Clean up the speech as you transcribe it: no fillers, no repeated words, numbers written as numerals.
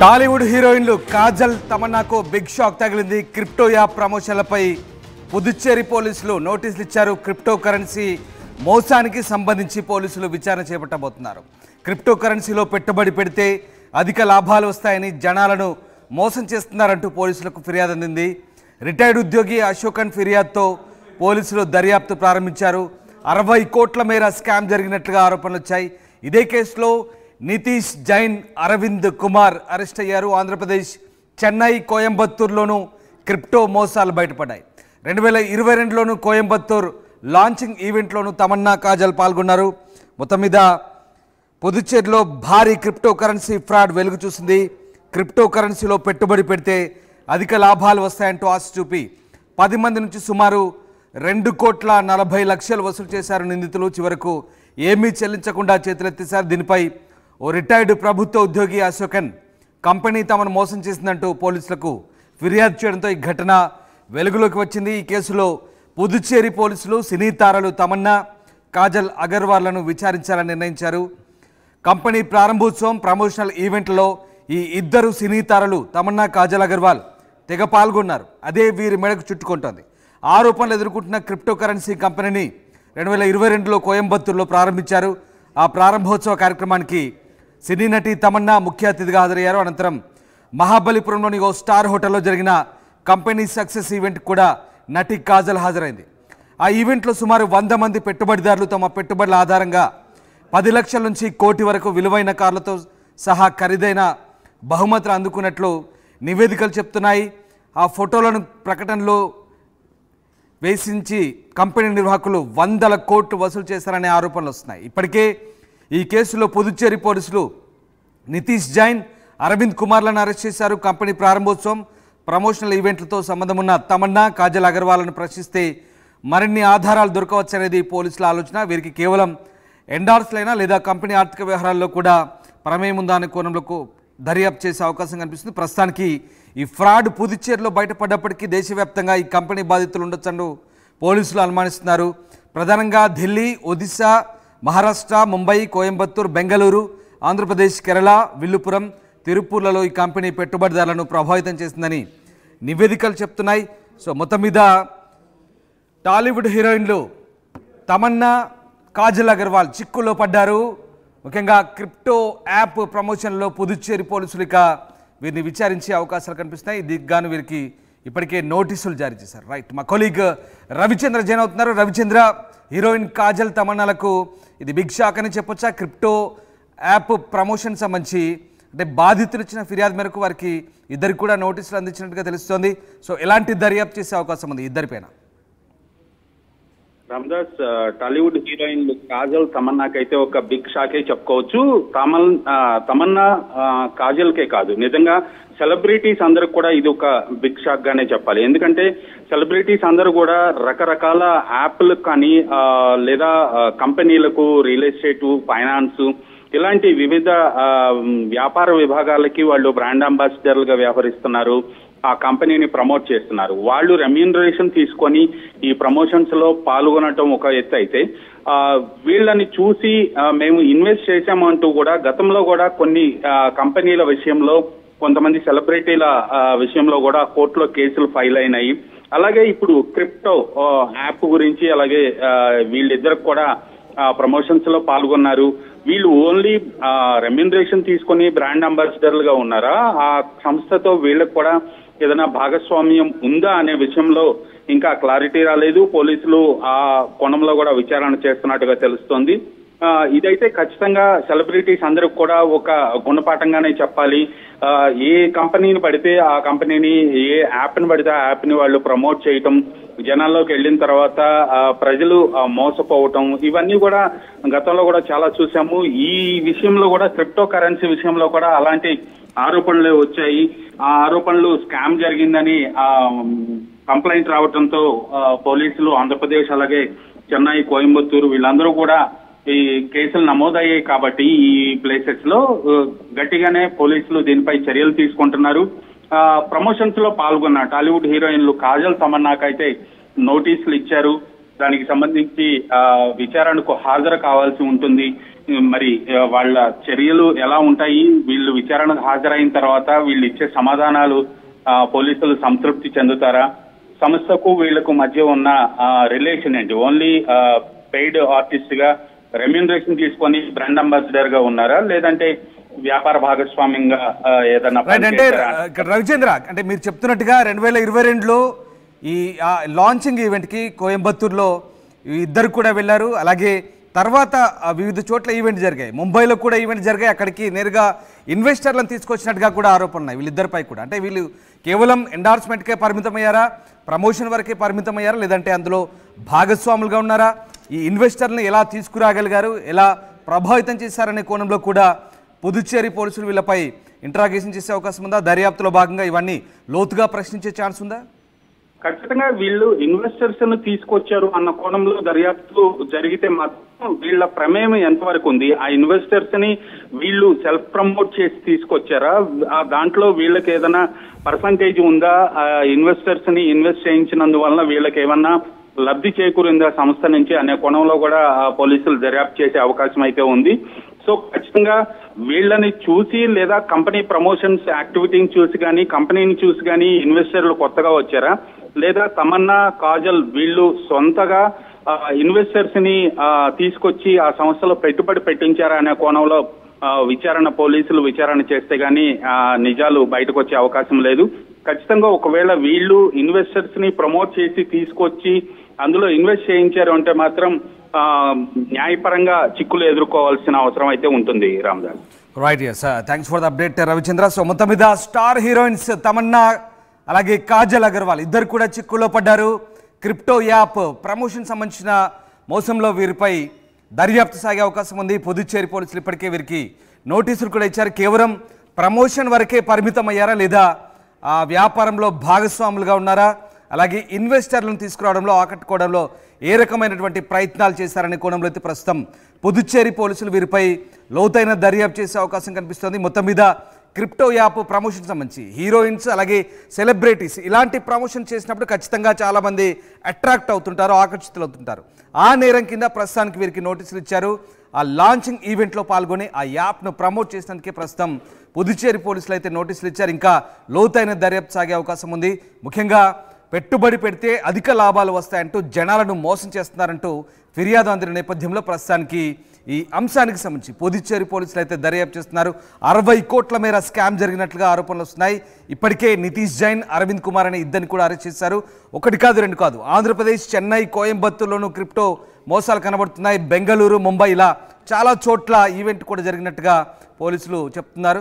టాలీవుడ్ హీరోయిన్లు Kajal తమన్నాకు big shock తగిలింది. Crypto app ప్రమోషన్లపై Puducherry పోలీసులు నోటీసులు ఇచ్చారు. క్రిప్టో కరెన్సీ మోసానికి సంబంధించి పోలీసులు విచారణ చేపట్టబోతున్నారు. క్రిప్టో కరెన్సీలో పెట్టుబడి పెడితే అధిక లాభాలు వస్తాయని జనాలను మోసం చేస్తున్నారంటూ పోలీసులకు ఫిర్యాదు అందింది. రిటైర్డ్ ఉద్యోగి అశోకన్ ఫిర్యాదుతో పోలీసులు దర్యాప్తు ప్రారంభించారు. 60 కోట్ల మేర స్కామ్ జరిగినట్లుగా ఆరోపణలు వచ్చాయి. ఇదే కేసులో నితీష్ జైన్, అరవింద్ కుమార్ అరెస్ట్ అయ్యారు. ఆంధ్రప్రదేశ్ చెన్నై, కోయంబత్తూరులోనూ క్రిప్టో మోసాలు బయటపడ్డాయి. 2022లోనూ కోయంబత్తూర్ లాంచింగ్ ఈవెంట్లోనూ తమన్నా, కాజల్ పాల్గొన్నారు. మొత్తం మీద పుదుచ్చేరిలో భారీ క్రిప్టో కరెన్సీ ఫ్రాడ్ వెలుగు చూసింది. క్రిప్టో కరెన్సీలో పెట్టుబడి పెడితే అధిక లాభాలు వస్తాయంటూ ఆశ చూపి 10 మంది నుంచి సుమారు 2,40,00,000 వసూలు చేశారు నిందితులు. చివరకు ఏమీ చెల్లించకుండా చేతులెత్తేశారు. దీనిపై ఓ రిటైర్డ్ ప్రభుత్వ ఉద్యోగి అశోకన్ కంపెనీ తమను మోసం చేసిందంటూ పోలీసులకు ఫిర్యాదు చేయడంతో ఈ ఘటన వెలుగులోకి వచ్చింది. ఈ కేసులో పుదుచ్చేరి పోలీసులు సినీ తారలు తమన్నా, కాజల్ అగర్వాల్లను విచారించాలని నిర్ణయించారు. కంపెనీ ప్రారంభోత్సవం, ప్రమోషనల్ ఈవెంట్లో ఈ ఇద్దరు సినీ తారలు తమన్నా, కాజల్ అగర్వాల్ తెగ పాల్గొన్నారు. అదే వీరి మెడకు చుట్టుకుంటోంది. ఆరోపణలు ఎదుర్కొంటున్న క్రిప్టో కరెన్సీ కంపెనీని 2022లో కోయంబత్తూరులో ప్రారంభించారు. ఆ ప్రారంభోత్సవ కార్యక్రమానికి సినీ నటి తమన్నా ముఖ్య అతిథిగా హాజరయ్యారు. అనంతరం మహాబలిపురంలోని ఓ స్టార్ హోటల్లో జరిగిన కంపెనీ సక్సెస్ ఈవెంట్ కూడా నటి కాజల్ హాజరైంది. ఆ ఈవెంట్లో సుమారు 100 మంది పెట్టుబడిదారులు తమ పెట్టుబడుల ఆధారంగా 10 లక్షల నుంచి 1 కోటి వరకు విలువైన కార్లతో సహా ఖరీదైన బహుమతులు అందుకున్నట్లు నివేదికలు చెప్తున్నాయి. ఆ ఫోటోలను ప్రకటనలో వేసించి కంపెనీ నిర్వాహకులు 100 కోట్లు వసూలు చేశారనే ఆరోపణలు వస్తున్నాయి. ఇప్పటికే ఈ కేసులో పుదుచ్చేరి పోలీసులు నితీష్ జైన్, అరవింద్ కుమార్లను అరెస్ట్ చేశారు. కంపెనీ ప్రారంభోత్సవం, ప్రమోషనల్ ఈవెంట్లతో సంబంధం ఉన్న తమన్నా, కాజల్ అగర్వాల్ను ప్రశ్నిస్తే మరిన్ని ఆధారాలు దొరకవచ్చనేది పోలీసుల ఆలోచన. వీరికి కేవలం ఎండార్స్లైనా లేదా కంపెనీ ఆర్థిక వ్యవహారాల్లో కూడా ప్రమేయం ఉందా అనే కోణంలో దర్యాప్తు చేసే అవకాశం కనిపిస్తుంది. ప్రస్తుతానికి ఈ ఫ్రాడ్ పుదుచ్చేరిలో బయటపడ్డప్పటికీ దేశవ్యాప్తంగా ఈ కంపెనీ బాధితులు ఉండొచ్చని పోలీసులు అనుమానిస్తున్నారు. ప్రధానంగా ఢిల్లీ, ఒడిశా, మహారాష్ట్ర, ముంబై, కోయంబత్తూర్, బెంగళూరు, ఆంధ్రప్రదేశ్, కేరళ, విల్లుపురం, తిరుపూర్లలో ఈ కంపెనీ పెట్టుబడిదారులను ప్రభావితం చేసిందని నివేదికలు చెప్తున్నాయి. సో మొత్తం మీద టాలీవుడ్ హీరోయిన్లు తమన్నా, కాజల్ అగర్వాల్ చిక్కులో పడ్డారు. ముఖ్యంగా క్రిప్టో యాప్ ప్రమోషన్లో పుదుచ్చేరి పోలీసులు ఇక వీరిని విచారించే అవకాశాలు కనిపిస్తున్నాయి. దీనికి గాను వీరికి ఇప్పటికే నోటీసులు జారీ చేశారు. రైట్, మా కొలీగ్ రవిచంద్ర జైన్ అవుతున్నారు. రవిచంద్ర, హీరోయిన్ కాజల్, తమన్నాలకు ఇది బిగ్ షాక్ అని చెప్పొచ్చా? క్రిప్టో యాప్ ప్రమోషన్ సంబంధించి అంటే బాధితులు ఇచ్చిన ఫిర్యాదు మేరకు వారికి ఇద్దరికి కూడా నోటీసులు అందించినట్టుగా తెలుస్తోంది. సో ఎలాంటి దర్యాప్తు చేసే అవకాశం ఉంది ఇద్దరిపైన? రామదాస్, టాలీవుడ్ హీరోయిన్ కాజల్, తమన్నాకైతే ఒక బిగ్ షాకే చెప్పుకోవచ్చు. తమన్నా, కాజల్కే కాదు, నిజంగా సెలబ్రిటీస్ అందరికి కూడా ఇది ఒక బిగ్ షాక్ గానే చెప్పాలి. ఎందుకంటే సెలబ్రిటీస్ అందరూ కూడా రకరకాల యాప్లకు కానీ లేదా కంపెనీలకు, రియల్ ఎస్టేట్, ఫైనాన్స్ ఇలాంటి వివిధ వ్యాపార విభాగాలకి వాళ్ళు బ్రాండ్ అంబాసిడర్లుగా వ్యవహరిస్తున్నారు. ఆ కంపెనీని ప్రమోట్ చేస్తున్నారు. వాళ్ళు రెమ్యూనరేషన్ తీసుకొని ఈ ప్రమోషన్స్ లో పాల్గొనటం ఒక ఎత్తు అయితే, వీళ్ళని చూసి మేము ఇన్వెస్ట్ చేశామంటూ కూడా గతంలో కూడా కొన్ని కంపెనీల విషయంలో, కొంతమంది సెలబ్రిటీల విషయంలో కూడా కోర్టులో కేసులు ఫైల్ అయినాయి. అలాగే ఇప్పుడు క్రిప్టో యాప్ గురించి, అలాగే వీళ్ళిద్దరికి కూడా ప్రమోషన్స్ లో పాల్గొన్నారు. వీళ్ళు ఓన్లీ రెమ్యూనరేషన్ తీసుకొని బ్రాండ్ అంబాసిడర్లుగా ఉన్నారా, ఆ సంస్థతో వీళ్ళకి కూడా ఏదైనా భాగస్వామ్యం ఉందా అనే విషయంలో ఇంకా క్లారిటీ రాలేదు. పోలీసులు ఆ కోణంలో కూడా విచారణ చేస్తున్నట్టుగా తెలుస్తోంది. ఇదైతే ఖచ్చితంగా సెలబ్రిటీస్ అందరికి కూడా ఒక గుణపాఠంగానే చెప్పాలి. ఏ కంపెనీని పడితే ఆ కంపెనీని, ఏ యాప్ని పడితే ఆ యాప్ని వాళ్ళు ప్రమోట్ చేయటం, జనాల్లోకి వెళ్ళిన తర్వాత ప్రజలు మోసపోవటం, ఇవన్నీ కూడా గతంలో కూడా చాలా చూసాము. ఈ విషయంలో కూడా క్రిప్టో కరెన్సీ విషయంలో కూడా అలాంటి ఆరోపణలు వచ్చాయి. ఆ ఆరోపణలు స్కామ్ జరిగిందని కంప్లైంట్ రావడంతో పోలీసులు ఆంధ్రప్రదేశ్, అలాగే చెన్నై, కోయంబత్తూరు వీళ్ళందరూ కూడా ఈ కేసులు నమోదయ్యాయి. కాబట్టి ఈ ప్లేసెస్ లో గట్టిగానే పోలీసులు దీనిపై చర్యలు తీసుకుంటున్నారు. ప్రమోషన్స్ లో పాల్గొన్న టాలీవుడ్ హీరోయిన్లు కాజల్, తమన్నాకైతే నోటీసులు ఇచ్చారు. దానికి సంబంధించి విచారణకు హాజరు కావాల్సి ఉంటుంది. మరి వాళ్ళ చర్యలు ఎలా ఉంటాయి, వీళ్ళు విచారణకు హాజరైన తర్వాత వీళ్ళు ఇచ్చే సమాధానాలు పోలీసులు సంతృప్తి చెందుతారా, సంస్థకు వీళ్లకు మధ్య ఉన్న రిలేషన్ ఏంటి, ఓన్లీ పెయిడ్ ఆర్టిస్ట్ గా రెమ్యూనరేషన్ తీసుకొని బ్రాండ్ అంబాసిడర్ గా ఉన్నారా, లేదంటే వ్యాపార భాగస్వామ్యంగా ఏదైనా అంటే రవిచంద్ర, అంటే మీరు చెప్తున్నట్టుగా 2022లో ఈ లాంచింగ్ ఈవెంట్ కి కోయంబత్తూరులో ఇద్దరు కూడా వెళ్ళారు. అలాగే తర్వాత వివిధ చోట్ల ఈవెంట్ జరిగాయి, ముంబైలో కూడా ఈవెంట్ జరిగాయి. అక్కడికి నేరుగా ఇన్వెస్టర్లను తీసుకొచ్చినట్టుగా కూడా ఆరోపణలు ఉన్నాయి వీళ్ళిద్దరిపై కూడా. అంటే వీళ్ళు కేవలం ఎండార్స్మెంట్కే పరిమితమయ్యారా, ప్రమోషన్ వరకే పరిమితమయ్యారా, లేదంటే అందులో భాగస్వాములుగా ఉన్నారా, ఈ ఇన్వెస్టర్లను ఎలా తీసుకురాగలిగారు, ఎలా ప్రభావితం చేశారనే కోణంలో కూడా పుదుచ్చేరి పోలీసులు వీళ్ళపై ఇంట్రాగేషన్ చేసే అవకాశం ఉందా? దర్యాప్తులో భాగంగా ఇవన్నీ లోతుగా ప్రశ్నించే ఛాన్స్ ఉందా? ఖచ్చితంగా వీళ్ళు ఇన్వెస్టర్స్ ను తీసుకొచ్చారు అన్న కోణంలో దర్యాప్తు జరిగితే మాత్రం వీళ్ళ ప్రమేయం ఎంతవరకు ఉంది, ఆ ఇన్వెస్టర్స్ ని వీళ్ళు సెల్ఫ్ ప్రమోట్ చేసి తీసుకొచ్చారా, దాంట్లో వీళ్ళకి ఏదైనా పర్సంటేజ్ ఉందా, ఆ ఇన్వెస్టర్స్ ని ఇన్వెస్ట్ చేయించినందువలన వీళ్ళకి ఏమన్నా లబ్ధి చేకూరిందా సంస్థ నుంచి అనే కోణంలో కూడా పోలీసులు దర్యాప్తు చేసే అవకాశం అయితే ఉంది. సో ఖచ్చితంగా వీళ్ళని చూసి లేదా కంపెనీ ప్రమోషన్స్ యాక్టివిటీని చూసి కానీ, కంపెనీని చూసి కానీ ఇన్వెస్టర్లు కొత్తగా వచ్చారా, లేదా తమన్నా, కాజల్ వీళ్ళు సొంతగా ఇన్వెస్టర్స్ ని తీసుకొచ్చి ఆ సంస్థలో పెట్టుబడి పెట్టించారా అనే కోణంలో పోలీసులు విచారణ చేస్తే గానీ నిజాలు బయటకు వచ్చే అవకాశం లేదు. ఖచ్చితంగా ఒకవేళ వీళ్ళు ఇన్వెస్టర్స్ ని ప్రమోట్ చేసి తీసుకొచ్చి అందులో ఇన్వెస్ట్ చేయించారు అంటే మాత్రం న్యాయపరంగా చిక్కులు ఎదుర్కోవాల్సిన అవసరం అయితే ఉంటుంది. Ramdas right, thanks for the update Ravichandra. So మొత్తం మీద స్టార్ హీరోయిన్స్ తమన్నా అలాగే కాజల్ అగర్వాల్ ఇద్దరు కూడా చిక్కులో పడ్డారు. క్రిప్టో యాప్ ప్రమోషన్ సంబంధించిన మోసంలో వీరిపై దర్యాప్తు సాగే అవకాశం ఉంది. పుదుచ్చేరి పోలీసులు ఇప్పటికే వీరికి నోటీసులు కూడా ఇచ్చారు. కేవలం ప్రమోషన్ వరకే పరిమితం అయ్యారా, లేదా ఆ వ్యాపారంలో భాగస్వాములుగా ఉన్నారా, అలాగే ఇన్వెస్టర్లను తీసుకురావడంలో, ఆకట్టుకోవడంలో ఏ రకమైనటువంటి ప్రయత్నాలు చేశారనే కోణంలో అయితే ప్రస్తుతం పుదుచ్చేరి పోలీసులు వీరిపై లోతైన దర్యాప్తు చేసే అవకాశం కనిపిస్తుంది. మొత్తం మీద క్రిప్టో యాప్ ప్రమోషన్ సంబంధించి హీరోయిన్స్ అలాగే సెలబ్రిటీస్ ఇలాంటి ప్రమోషన్ చేసినప్పుడు ఖచ్చితంగా చాలామంది అట్రాక్ట్ అవుతుంటారు, ఆకర్షితులు అవుతుంటారు. ఆ నేరం కింద ప్రస్తుతానికి వీరికి నోటీసులు ఇచ్చారు. ఆ లాంచింగ్ ఈవెంట్లో పాల్గొని ఆ యాప్ను ప్రమోట్ చేసినందుకే ప్రస్తుతం పుదుచ్చేరి పోలీసులు అయితే నోటీసులు ఇచ్చారు. ఇంకా లోతైన దర్యాప్తు సాగే అవకాశం ఉంది. ముఖ్యంగా పెట్టుబడి పెడితే అధిక లాభాలు వస్తాయంటూ జనాలను మోసం చేస్తున్నారంటూ ఫిర్యాదు అందిన నేపథ్యంలో ప్రస్తుతానికి ఈ అంశానికి సంబంధించి పుదుచ్చేరి పోలీసులు అయితే దర్యాప్తు చేస్తున్నారు. 60 కోట్ల మేర స్కామ్ జరిగినట్లుగా ఆరోపణలు వస్తున్నాయి. ఇప్పటికే నితీష్ జైన్, అరవింద్ కుమార్ అనే ఇద్దరిని కూడా అరెస్ట్ చేశారు. ఒకటి కాదు, రెండు కాదు. ఆంధ్రప్రదేశ్, చెన్నై, కోయంబత్తూరులోనూ క్రిప్టో మోసాలు కనబడుతున్నాయి. బెంగళూరు, ముంబై ఇలా చాలా చోట్ల ఈవెంట్ కూడా జరిగినట్టుగా పోలీసులు చెప్తున్నారు.